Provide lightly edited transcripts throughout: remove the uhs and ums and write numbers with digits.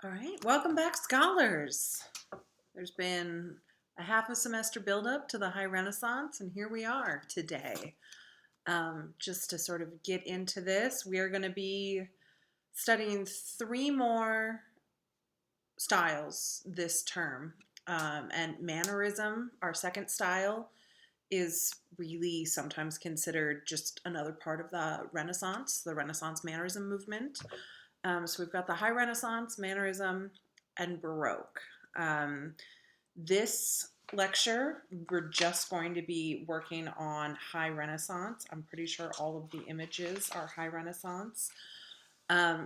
All right, welcome back, scholars. There's been a half a semester buildup to the High Renaissance, and here we are today. Just to sort of get into this, we are going to be studying three more styles this term. And mannerism, our second style, is really sometimes considered just another part of the Renaissance mannerism movement. So we've got the High Renaissance, Mannerism, and Baroque. This lecture, we're just going to be working on High Renaissance. I'm pretty sure all of the images are High Renaissance.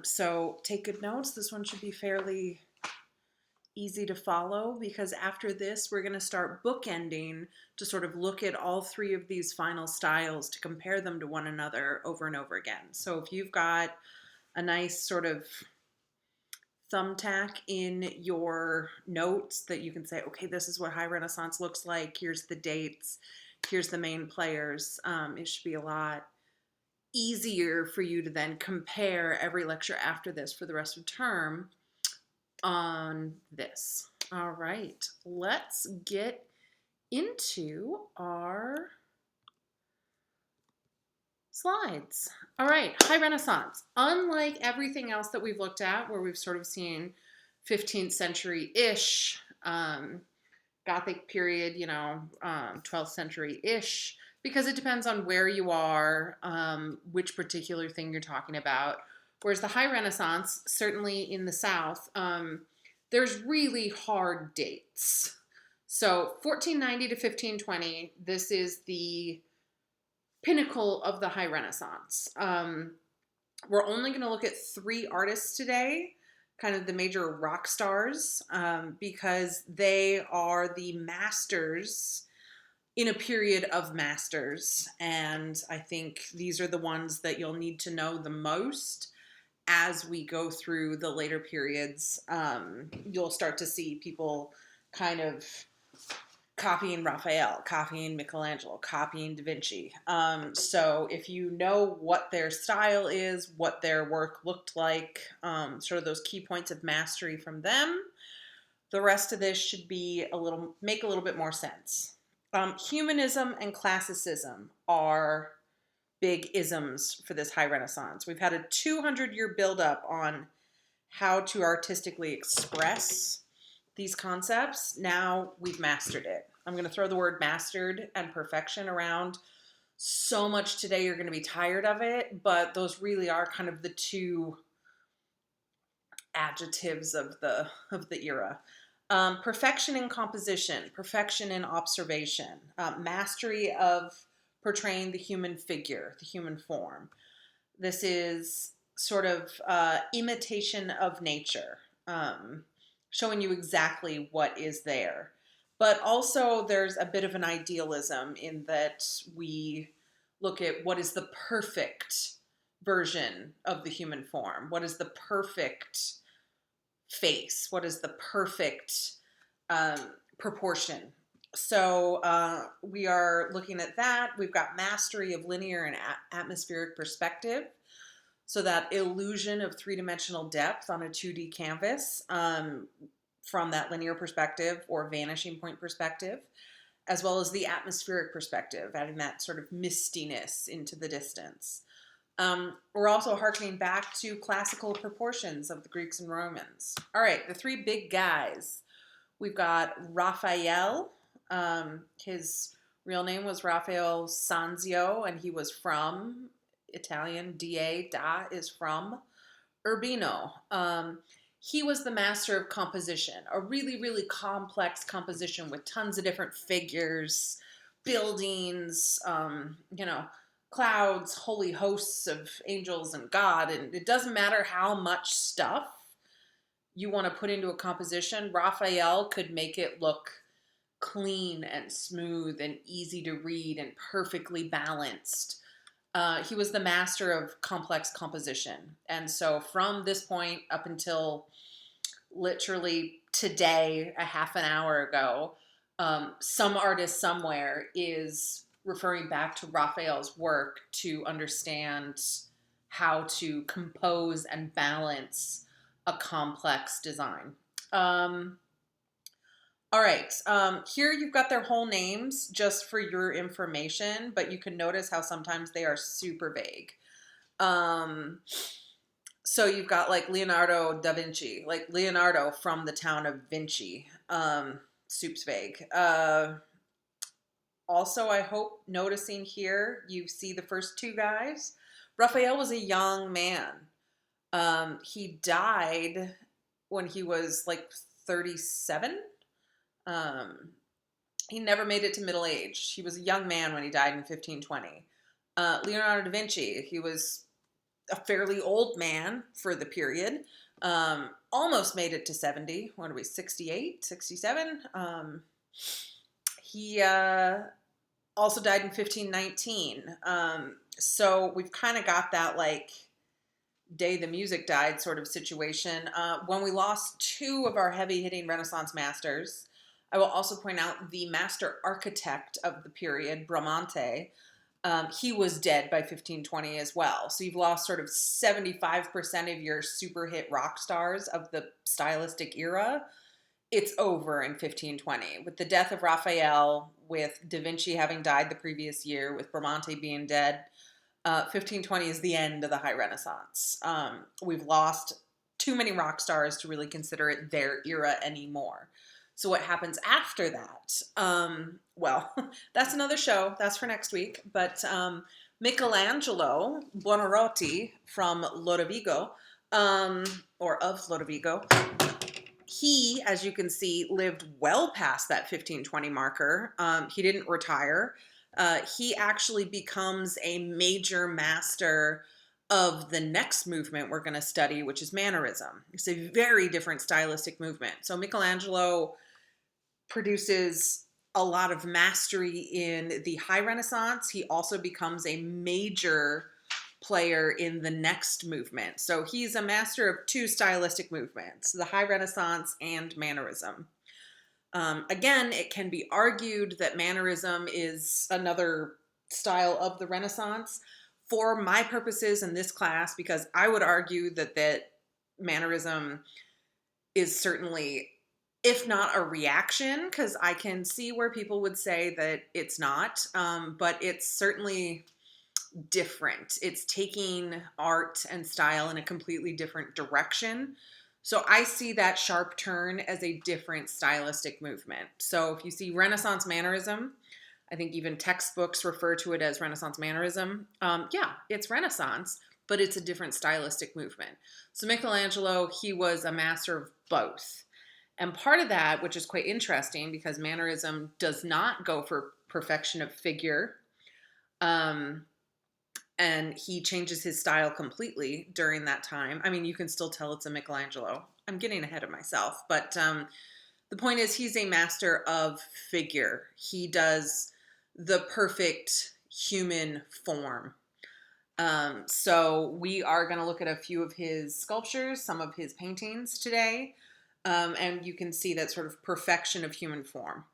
So take good notes. This one should be fairly easy to follow because after this, we're going to start bookending to sort of look at all three of these final styles to compare them to one another over and over again. So if you've got a nice sort of thumbtack in your notes that you can say, okay, this is what High Renaissance looks like. Here's the dates. Here's the main players. It should be a lot easier for you to then compare every lecture after this for the rest of term on this. All right, let's get into our slides. All right, High Renaissance. Unlike everything else that we've looked at, where we've sort of seen 15th century-ish, Gothic period, 12th century-ish, because it depends on where you are, which particular thing you're talking about. Whereas the High Renaissance, certainly in the South, there's really hard dates. So 1490 to 1520, this is the pinnacle of the High Renaissance. We're only going to look at three artists today, kind of the major rock stars, because they are the masters in a period of masters. And I think these are the ones that you'll need to know the most as we go through the later periods. You'll start to see people kind of copying Raphael, copying Michelangelo, copying Da Vinci. So if you know what their style is, what their work looked like, sort of those key points of mastery from them, the rest of this should be make a little bit more sense. Humanism and classicism are big isms for this High Renaissance. We've had a 200-year buildup on how to artistically express these concepts. Now we've mastered it. I'm going to throw the word mastered and perfection around so much today you're going to be tired of it, but those really are kind of the two adjectives of the era. Perfection in composition, perfection in observation, mastery of portraying the human figure, the human form. This is sort of imitation of nature, showing you exactly what is there. But also there's a bit of an idealism in that we look at what is the perfect version of the human form. What is the perfect face? What is the perfect proportion? So we are looking at that. We've got mastery of linear and atmospheric perspective. So that illusion of three-dimensional depth on a 2D canvas from that linear perspective or vanishing point perspective, as well as the atmospheric perspective, adding that sort of mistiness into the distance. We're also harkening back to classical proportions of the Greeks and Romans. All right, the three big guys. We've got Raphael. His real name was Raphael Sanzio, and he was from Italian, da is from Urbino. He was the master of composition, a really, really complex composition with tons of different figures, buildings, clouds, holy hosts of angels and God. And it doesn't matter how much stuff you want to put into a composition, Raphael could make it look clean and smooth and easy to read and perfectly balanced. He was the master of complex composition. And so from this point up until literally today, a half an hour ago, some artist somewhere is referring back to Raphael's work to understand how to compose and balance a complex design. Um, all right. Here you've got their whole names just for your information, but you can notice how sometimes they are super vague. Um, so you've got like Leonardo da Vinci, like Leonardo from the town of Vinci. Soup's vague. Also, I hope noticing here you see the first two guys. Raphael was a young man. He died when he was like 37. Um, he never made it to middle age. He was a young man when he died in 1520. Leonardo da Vinci, he was a fairly old man for the period. Almost made it to 70. What are we, 68, 67? He also died in 1519. So we've kind of got that like day the music died sort of situation. When we lost two of our heavy hitting Renaissance masters, I will also point out the master architect of the period, Bramante. He was dead by 1520 as well. So you've lost sort of 75% of your super hit rock stars of the stylistic era. It's over in 1520. With the death of Raphael, with Da Vinci having died the previous year, with Bramante being dead, 1520 is the end of the High Renaissance. We've lost too many rock stars to really consider it their era anymore. So what happens after that? Well, that's another show. That's for next week. But Michelangelo Buonarroti from Lodovico, or of Lodovico, he, as you can see, lived well past that 1520 marker. He didn't retire. He actually becomes a major master of the next movement we're going to study, which is Mannerism. It's a very different stylistic movement. So Michelangelo produces a lot of mastery in the High Renaissance. He also becomes a major player in the next movement. So he's a master of two stylistic movements, the High Renaissance and Mannerism. Again, it can be argued that Mannerism is another style of the Renaissance. For my purposes in this class, because I would argue that Mannerism is certainly, if not a reaction, because I can see where people would say that it's not, but it's certainly different. It's taking art and style in a completely different direction. So I see that sharp turn as a different stylistic movement. So if you see Renaissance Mannerism, I think even textbooks refer to it as Renaissance Mannerism. Yeah, it's Renaissance, but it's a different stylistic movement. So Michelangelo, he was a master of both. And part of that, which is quite interesting because Mannerism does not go for perfection of figure, and he changes his style completely during that time. I mean, you can still tell it's a Michelangelo. I'm getting ahead of myself, but the point is he's a master of figure. He does the perfect human form. So we are going to look at a few of his sculptures, some of his paintings today, and you can see that sort of perfection of human form.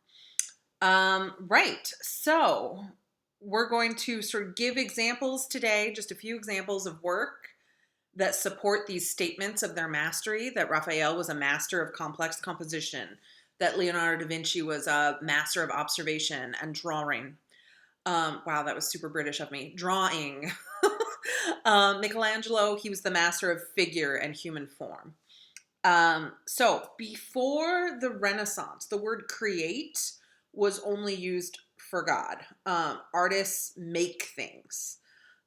Right, so we're going to sort of give examples today, just a few examples of work that support these statements of their mastery, that Raphael was a master of complex composition, that Leonardo da Vinci was a master of observation and drawing. Wow, that was super British of me. Drawing. Michelangelo, he was the master of figure and human form. So before the Renaissance, the word create was only used for God. Artists make things.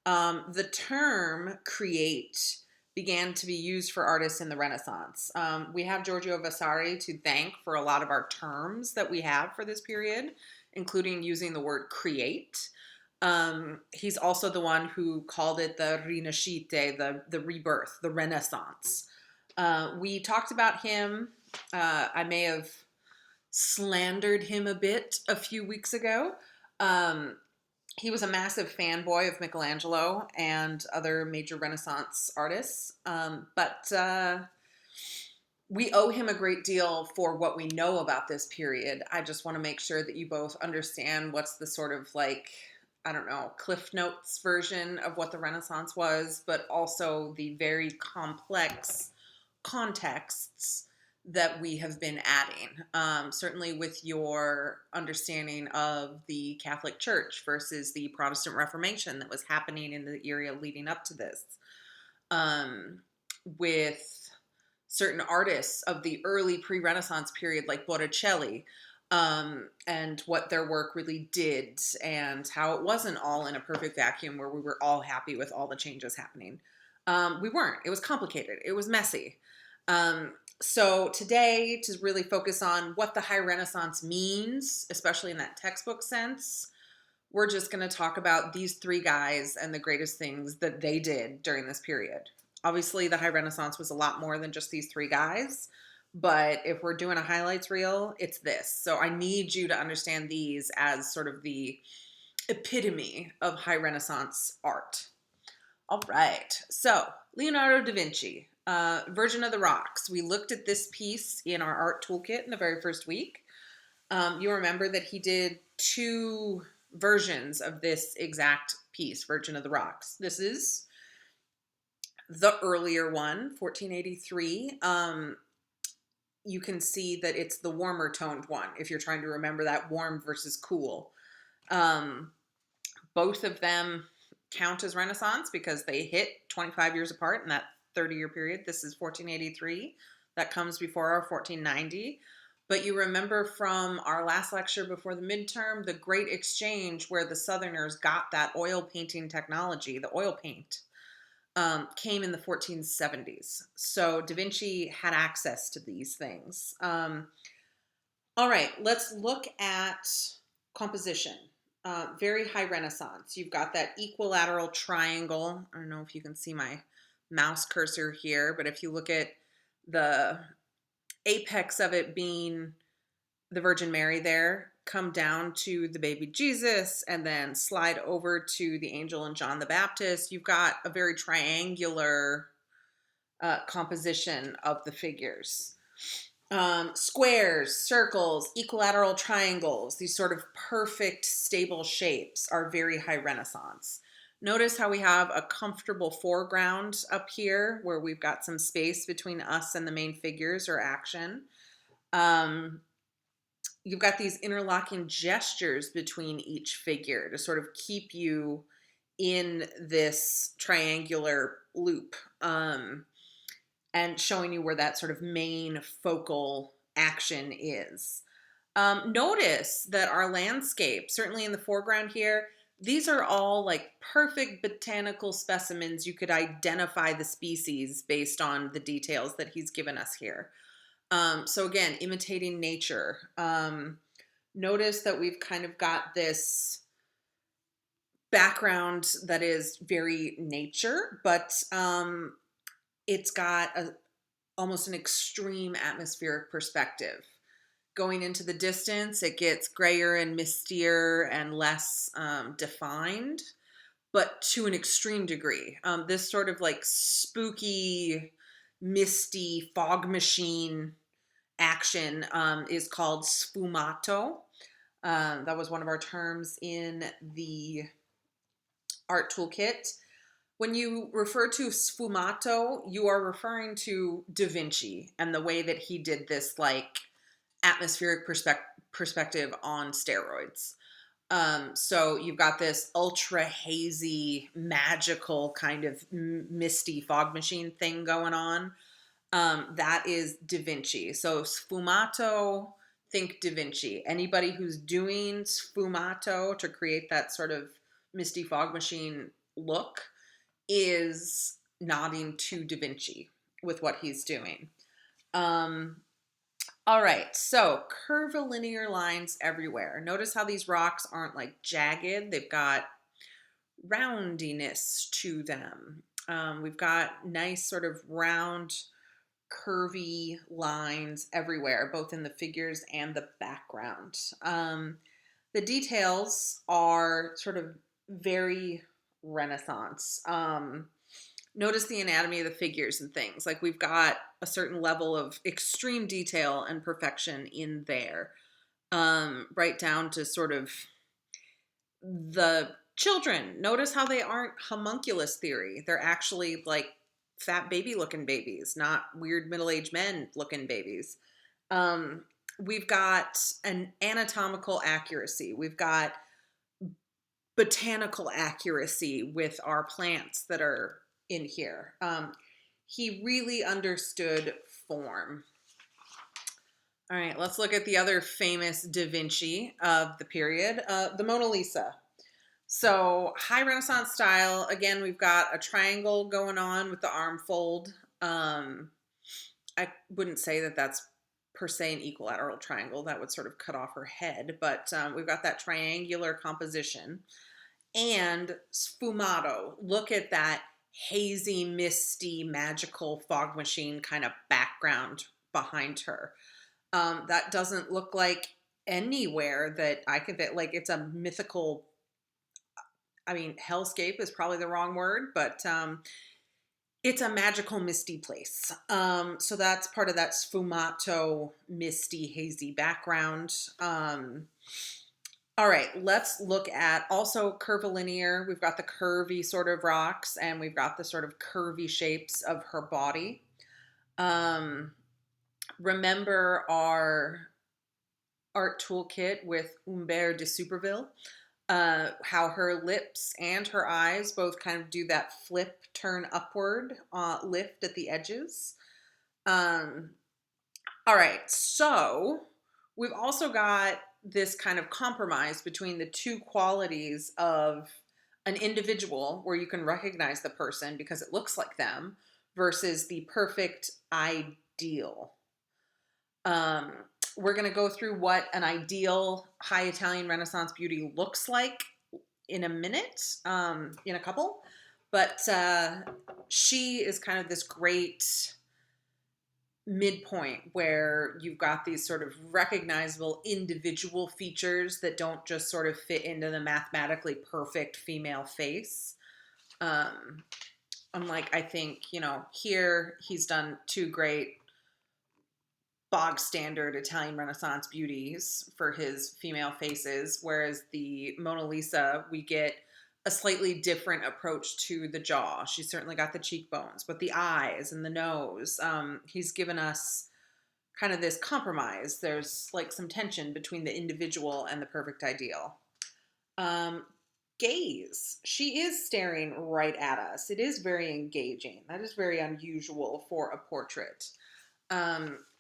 The term create began to be used for artists in the Renaissance. We have Giorgio Vasari to thank for a lot of our terms that we have for this period, including using the word create. He's also the one who called it the Rinascite, the rebirth, the Renaissance. We talked about him. I may have slandered him a bit a few weeks ago. He was a massive fanboy of Michelangelo and other major Renaissance artists. But we owe him a great deal for what we know about this period. I just want to make sure that you both understand what's the sort of like, I don't know, Cliff Notes version of what the Renaissance was, but also the very complex contexts that we have been adding. Certainly with your understanding of the Catholic Church versus the Protestant Reformation that was happening in the area leading up to this. With certain artists of the early pre-Renaissance period like Botticelli, and what their work really did, and how it wasn't all in a perfect vacuum where we were all happy with all the changes happening. We weren't. It was complicated. It was messy. So today, to really focus on what the High Renaissance means, especially in that textbook sense, we're just going to talk about these three guys and the greatest things that they did during this period. Obviously, the High Renaissance was a lot more than just these three guys. But if we're doing a highlights reel, it's this. So I need you to understand these as sort of the epitome of High Renaissance art. All right. So Leonardo da Vinci, Virgin of the Rocks. We looked at this piece in our art toolkit in the very first week. You remember that he did two versions of this exact piece, Virgin of the Rocks. This is the earlier one, 1483. You can see that it's the warmer toned one if you're trying to remember that warm versus cool. Both of them count as Renaissance because they hit 25 years apart in that 30-year period. This is 1483. That comes before our 1490. But you remember from our last lecture before the midterm, the Great Exchange, where the Southerners got that oil painting technology, the oil paint, came in the 1470s. So Da Vinci had access to these things. All right, let's look at composition. Very high Renaissance. You've got that equilateral triangle. I don't know if you can see my mouse cursor here, but if you look at the apex of it being the Virgin Mary there, come down to the baby Jesus, and then slide over to the angel and John the Baptist, you've got a very triangular composition of the figures. Squares, circles, equilateral triangles, these sort of perfect stable shapes are very high Renaissance. Notice how we have a comfortable foreground up here where we've got some space between us and the main figures or action. You've got these interlocking gestures between each figure to sort of keep you in this triangular loop, and showing you where that sort of main focal action is. Notice that our landscape, certainly in the foreground here, these are all like perfect botanical specimens. You could identify the species based on the details that he's given us here. So again, imitating nature. Notice that we've kind of got this background that is very nature, but it's got almost an extreme atmospheric perspective. Going into the distance, it gets grayer and mistier and less defined, but to an extreme degree. This sort of like spooky, misty fog machine action is called sfumato. That was one of our terms in the art toolkit. When you refer to sfumato, you are referring to Da Vinci and the way that he did this like atmospheric perspective on steroids. So you've got this ultra hazy, magical kind of misty fog machine thing going on. That is Da Vinci. So sfumato, think Da Vinci. Anybody who's doing sfumato to create that sort of misty fog machine look is nodding to Da Vinci with what he's doing. All right, so curvilinear lines everywhere. Notice how these rocks aren't like jagged. They've got roundiness to them. We've got nice sort of round, curvy lines everywhere, both in the figures and the background. The details are sort of very Renaissance. Notice the anatomy of the figures and things. Like we've got a certain level of extreme detail and perfection in there. Right down to sort of the children. Notice how they aren't homunculus theory. They're actually like fat baby looking babies, not weird middle-aged men looking babies. Um, we've got an anatomical accuracy. We've got botanical accuracy with our plants that are in here. He really understood form. All right, let's look at the other famous Da Vinci of the period, the Mona Lisa. So, high Renaissance style. Again, we've got a triangle going on with the arm fold. I wouldn't say that that's per se an equilateral triangle. That would sort of cut off her head. But we've got that triangular composition. And sfumato. Look at that hazy, misty, magical fog machine kind of background behind her. That doesn't look like anywhere that I could, that like it's a mythical, I mean, hellscape is probably the wrong word, but it's a magical, misty place. So that's part of that sfumato, misty, hazy background. All right, let's look at also curvilinear. We've got the curvy sort of rocks, and we've got the sort of curvy shapes of her body. Remember our art toolkit with Humbert de Superville, how her lips and her eyes both kind of do that flip, turn upward, lift at the edges. All right, so we've also got this kind of compromise between the two qualities of an individual where you can recognize the person because it looks like them versus the perfect ideal. We're going to go through what an ideal high Italian Renaissance beauty looks like in a minute, in a couple. But she is kind of this great midpoint where you've got these sort of recognizable individual features that don't just sort of fit into the mathematically perfect female face. Unlike, I think, here he's done two great bog standard Italian Renaissance beauties for his female faces, whereas the Mona Lisa, we get a slightly different approach to the jaw. She's certainly got the cheekbones, but the eyes and the nose, he's given us kind of this compromise. There's like some tension between the individual and the perfect ideal. Gaze. She is staring right at us. It is very engaging. That is very unusual for a portrait.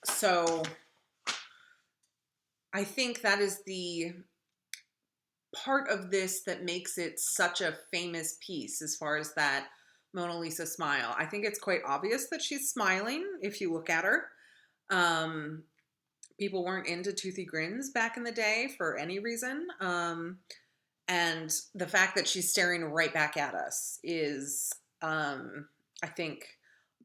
So I think that is the part of this that makes it such a famous piece as far as that Mona Lisa smile. I think it's quite obvious that she's smiling if you look at her. People weren't into toothy grins back in the day for any reason. And the fact that she's staring right back at us is, I think,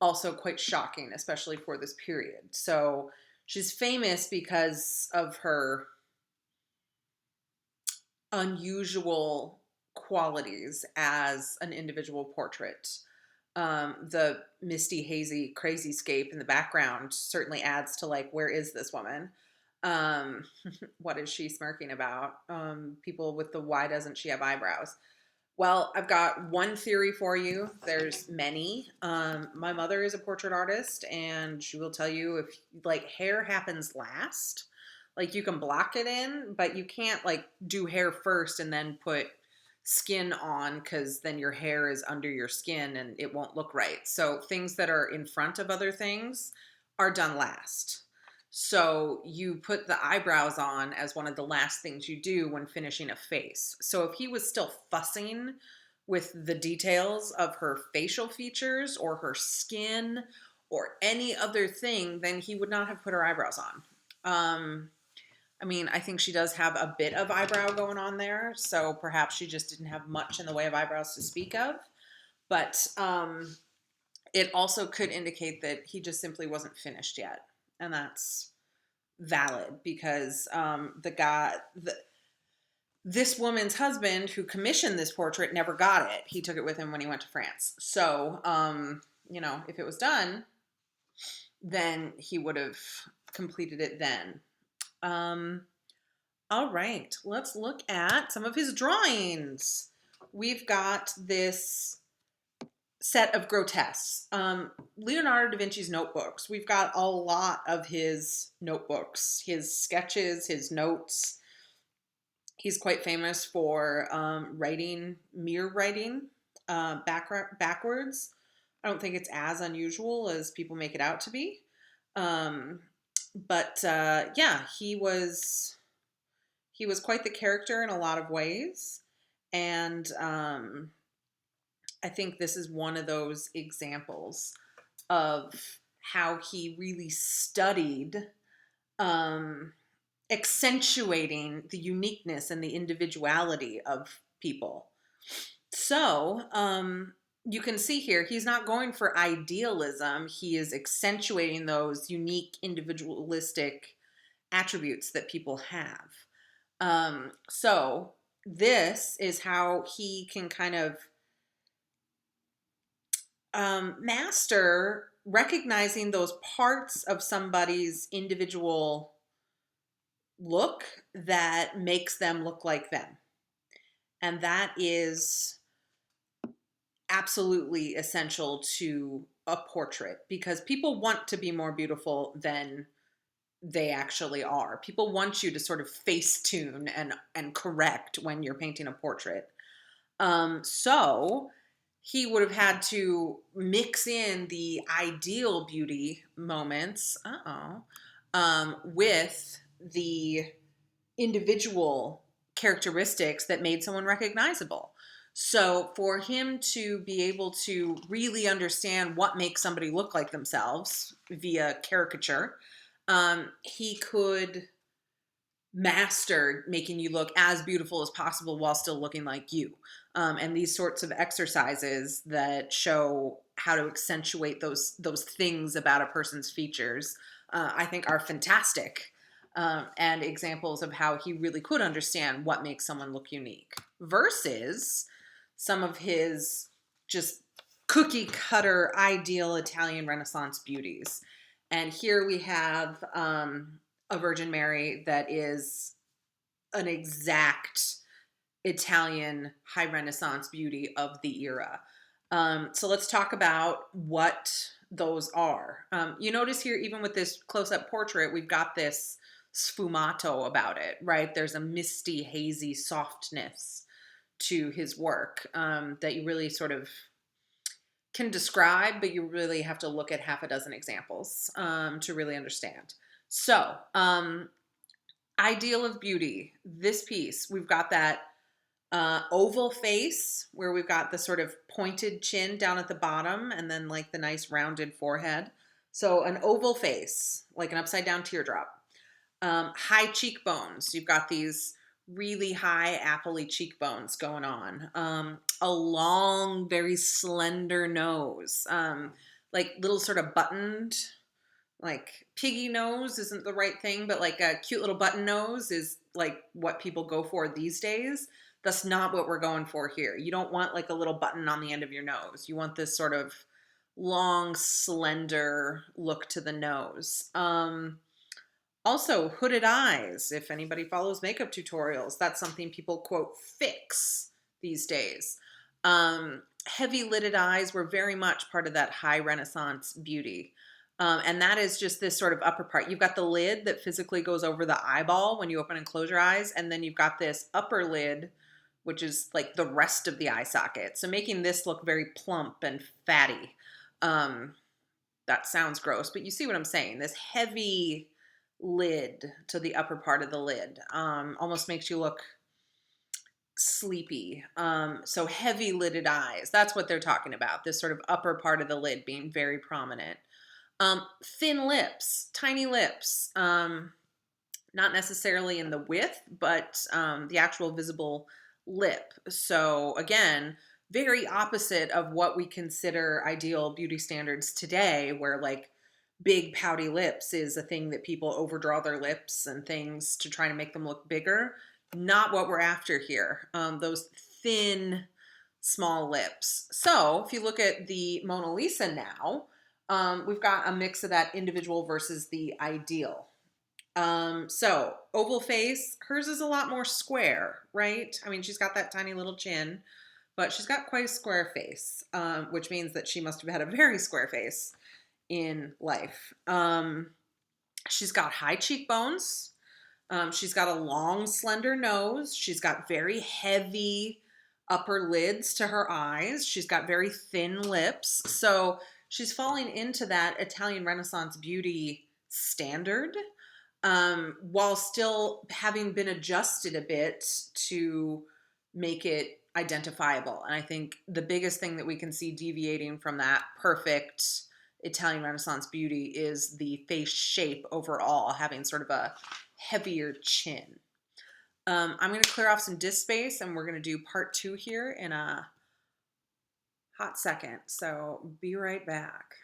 also quite shocking, especially for this period. So she's famous because of her unusual qualities as an individual portrait. The misty, hazy, crazy scape in the background certainly adds to like, where is this woman? What is she smirking about? People with the why doesn't she have eyebrows? Well, I've got one theory for you. There's many. My mother is a portrait artist, and she will tell you if like hair happens last, like you can block it in, but you can't like do hair first and then put skin on because then your hair is under your skin and it won't look right. So things that are in front of other things are done last. So you put the eyebrows on as one of the last things you do when finishing a face. So if he was still fussing with the details of her facial features or her skin or any other thing, then he would not have put her eyebrows on. I mean, I think she does have a bit of eyebrow going on there, so perhaps she just didn't have much in the way of eyebrows to speak of. But it also could indicate that he just simply wasn't finished yet. And that's valid because this woman's husband who commissioned this portrait never got it. He took it with him when he went to France. So, if it was done, then he would have completed it then. All right, let's look at some of his drawings. We've got this set of grotesques. Leonardo da Vinci's notebooks. We've got a lot of his notebooks, his sketches, his notes. He's quite famous for writing, mirror writing, backwards. I don't think it's as unusual as people make it out to be. Um, but yeah, he was quite the character in a lot of ways, and I think this is one of those examples of how he really studied um, accentuating the uniqueness and the individuality of people. So you can see here, he's not going for idealism. He is accentuating those unique individualistic attributes that people have. So this is how he can kind of master recognizing those parts of somebody's individual look that makes them look like them. And that is absolutely essential to a portrait because people want to be more beautiful than they actually are. People want you to sort of face tune and correct when you're painting a portrait. So he would have had to mix in the ideal beauty moments, with the individual characteristics that made someone recognizable. So for him to be able to really understand what makes somebody look like themselves via caricature, he could master making you look as beautiful as possible while still looking like you. And these sorts of exercises that show how to accentuate those things about a person's features, I think are fantastic. And examples of how he really could understand what makes someone look unique versus some of his just cookie cutter ideal Italian Renaissance beauties. And here we have a Virgin Mary that is an exact Italian high Renaissance beauty of the era. So let's talk about what those are. You notice here, even with this close-up portrait, we've got this sfumato about it, right? There's a misty, hazy softness to his work that you really sort of can describe, but you really have to look at half a dozen examples to really understand. So, ideal of beauty, this piece, we've got that oval face where we've got the sort of pointed chin down at the bottom and then like the nice rounded forehead. So an oval face, like an upside down teardrop. High cheekbones. You've got these really high appley cheekbones going on. A long, very slender nose. Like little sort of buttoned, like piggy nose isn't the right thing, but like a cute little button nose is like what people go for these days. That's not what we're going for here. You don't want like a little button on the end of your nose. You want this sort of long, slender look to the nose. Also, hooded eyes. If anybody follows makeup tutorials, that's something people quote fix these days. Heavy lidded eyes were very much part of that high Renaissance beauty. And that is just this sort of upper part. You've got the lid that physically goes over the eyeball when you open and close your eyes. And then you've got this upper lid, which is like the rest of the eye socket. So making this look very plump and fatty. That sounds gross, but you see what I'm saying. This heavy lid to the upper part of the lid almost makes you look sleepy. So heavy lidded eyes, that's what they're talking about. This sort of upper part of the lid being very prominent. Thin lips, tiny lips, not necessarily in the width, but the actual visible lip. So again, very opposite of what we consider ideal beauty standards today, where like big pouty lips is a thing that people overdraw their lips and things to try to make them look bigger. Not what we're after here. Those thin, small lips. So if you look at the Mona Lisa now, we've got a mix of that individual versus the ideal. So oval face, hers is a lot more square, right? I mean, she's got that tiny little chin, but she's got quite a square face, which means that she must have had a very square face in life. She's got high cheekbones. She's got a long, slender nose. She's got very heavy upper lids to her eyes. She's got very thin lips. So she's falling into that Italian Renaissance beauty standard, while still having been adjusted a bit to make it identifiable. And I think the biggest thing that we can see deviating from that perfect Italian Renaissance beauty is the face shape overall, having sort of a heavier chin. I'm going to clear off some disk space, and we're going to do part 2 here in a hot second. So be right back.